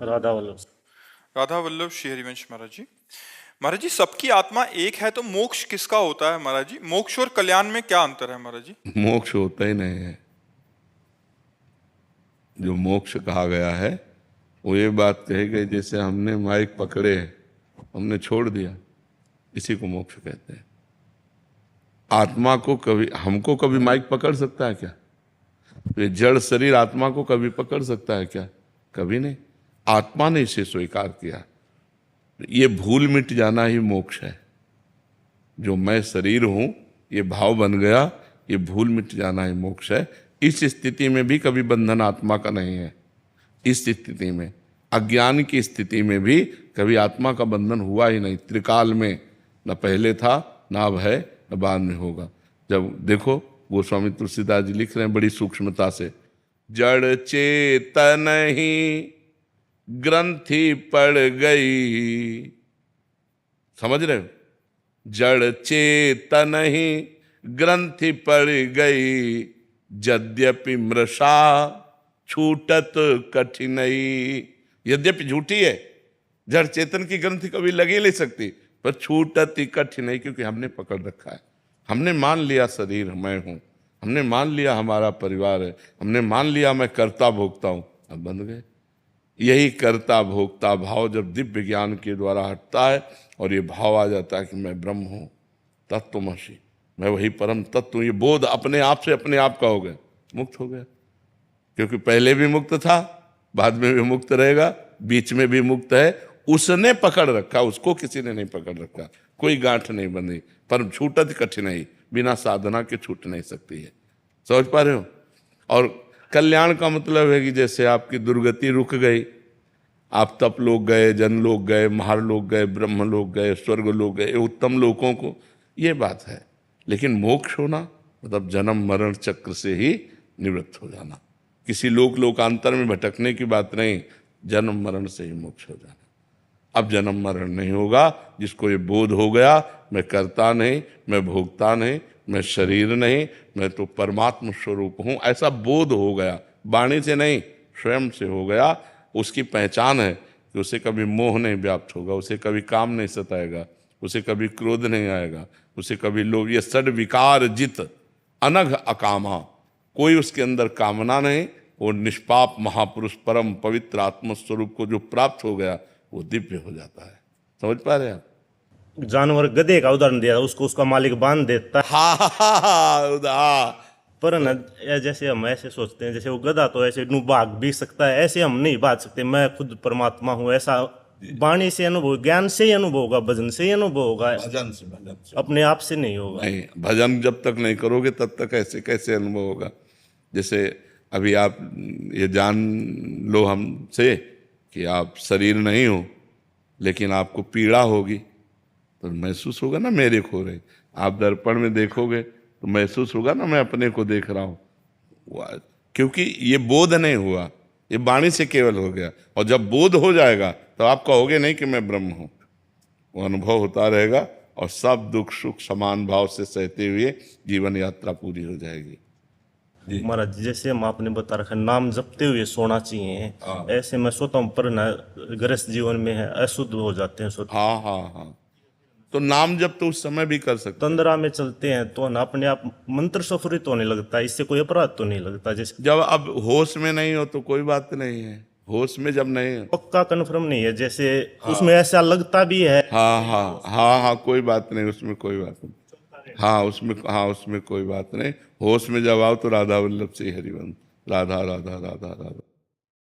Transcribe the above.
राधा वल्लभ। राधा वल्लभ श्री हरिवंश महाराज जी। महाराज जी, सबकी आत्मा एक है तो मोक्ष किसका होता है महाराज जी? मोक्ष और कल्याण में क्या अंतर है महाराज जी? मोक्ष होता ही नहीं है। जो मोक्ष कहा गया है वो ये बात कही गई जैसे हमने माइक पकड़े हमने छोड़ दिया, इसी को मोक्ष कहते हैं। आत्मा को कभी, हमको कभी माइक पकड़ सकता है क्या? तो ये जड़ शरीर आत्मा को कभी पकड़ सकता है क्या? कभी नहीं। आत्मा ने इसे स्वीकार किया। ये भूल मिट जाना ही मोक्ष है। जो मैं शरीर हूं ये भाव बन गया, ये भूल मिट जाना ही मोक्ष है। इस स्थिति में भी कभी बंधन आत्मा का नहीं है। इस स्थिति में, अज्ञान की स्थिति में भी कभी आत्मा का बंधन हुआ ही नहीं। त्रिकाल में न पहले था, न अब है, न बाद में होगा। जब देखो गोस्वामी तुलसीदास जी लिख रहे हैं बड़ी सूक्ष्मता से, जड़ चेतन ही ग्रंथि पड़ गई। समझ रहे हो? जड़ चेतन ही ग्रंथि पड़ गई, यद्यपि मृषा छूटत कठिनई। यद्यपि झूठी है, जड़ चेतन की ग्रंथि कभी लगी नहीं सकती, पर छूटत ही कठिनई, क्योंकि हमने पकड़ रखा है। हमने मान लिया शरीर मैं हूं, हमने मान लिया हमारा परिवार है, हमने मान लिया मैं कर्ता भोक्ता हूं। अब बंध गए। यही कर्ता भोक्ता भाव जब दिव्य ज्ञान के द्वारा हटता है और ये भाव आ जाता है कि मैं ब्रह्म हूं, तत्त्वमसि, मैं वही परम तत्व हूं, ये बोध अपने आप से अपने आप का हो गया, मुक्त हो गया। क्योंकि पहले भी मुक्त था, बाद में भी मुक्त रहेगा, बीच में भी मुक्त है। उसने पकड़ रखा, उसको किसी ने नहीं पकड़ रखा, कोई गांठ नहीं बंधी। पर छूटत कठिनाई, बिना साधना के छूट नहीं सकती है। समझ पा रहे हो? और कल्याण का मतलब है कि जैसे आपकी दुर्गति रुक गई, आप तप लोग गए, जन लोग गए, महार लोग गए, ब्रह्म लोग गए, स्वर्ग लोग गए, उत्तम लोगों को, ये बात है। लेकिन मोक्ष होना मतलब जन्म मरण चक्र से ही निवृत्त हो जाना। किसी लोकांतर में भटकने की बात नहीं, जन्म मरण से ही मोक्ष हो जाना। अब जन्म मरण नहीं होगा। जिसको ये बोध हो गया मैं करता नहीं, मैं भोगता नहीं, मैं शरीर नहीं, मैं तो परमात्म स्वरूप हूं, ऐसा बोध हो गया, वाणी से नहीं स्वयं से हो गया। उसकी पहचान है कि उसे कभी मोह नहीं व्याप्त होगा, उसे कभी काम नहीं सताएगा, उसे कभी क्रोध नहीं आएगा, उसे कभी लोभ, ये षड विकार जित अनघ अकामा, कोई उसके अंदर कामना नहीं। वो निष्पाप महापुरुष परम पवित्र आत्मस्वरूप को जो प्राप्त हो गया वो दिव्य हो जाता है। समझ पा रहे हैं आप? जानवर गधे का उदाहरण दिया, उसको उसका मालिक बांध देता है। हाँ। पर न, जैसे हम ऐसे सोचते हैं जैसे वो गधा तो ऐसे नू भाग भी सकता है, ऐसे हम नहीं भाग सकते। मैं खुद परमात्मा हूँ, ऐसा वाणी से अनुभव, ज्ञान से ही अनुभव होगा, भजन से ही अनुभव होगा, भजन से अपने आप से नहीं होगा। नहीं, भजन जब तक नहीं करोगे तब तक ऐसे कैसे अनुभव होगा? जैसे अभी आप ये जान लो हमसे कि आप शरीर नहीं हो, लेकिन आपको पीड़ा होगी तो महसूस होगा ना मेरे को रही। आप दर्पण में देखोगे तो महसूस होगा ना मैं अपने को देख रहा हूं, क्योंकि ये बोध नहीं हुआ, ये वाणी से केवल हो गया। और जब बोध हो जाएगा तो आप कहोगे नहीं कि मैं ब्रह्म हूं, वो अनुभव होता रहेगा और सब दुख सुख समान भाव से सहते हुए जीवन यात्रा पूरी हो जाएगी। महाराज जैसे हम आपने बता रखा नाम जपते हुए सोना चाहिए, ऐसे मैं सोता हूँ पर न गृहस्थ जीवन में है अशुद्ध हो जाते हैं सोते। हाँ। तो नाम जब तो उस समय भी कर सकते। तंद्रा में चलते हैं तो ना अपने आप मंत्र सफरित होने लगता है, इससे कोई अपराध तो नहीं लगता। जैसे जब अब होश में नहीं हो तो कोई बात नहीं है, होश में जब नहीं हो पक्का कन्फर्म नहीं है, जैसे उसमें ऐसा लगता भी है। हाँ, कोई बात नहीं, उसमें कोई बात नहीं। उसमें कोई बात नहीं। होश में जब आओ तो राधा वल्लभ से हरिवंश, राधा राधा राधा राधा।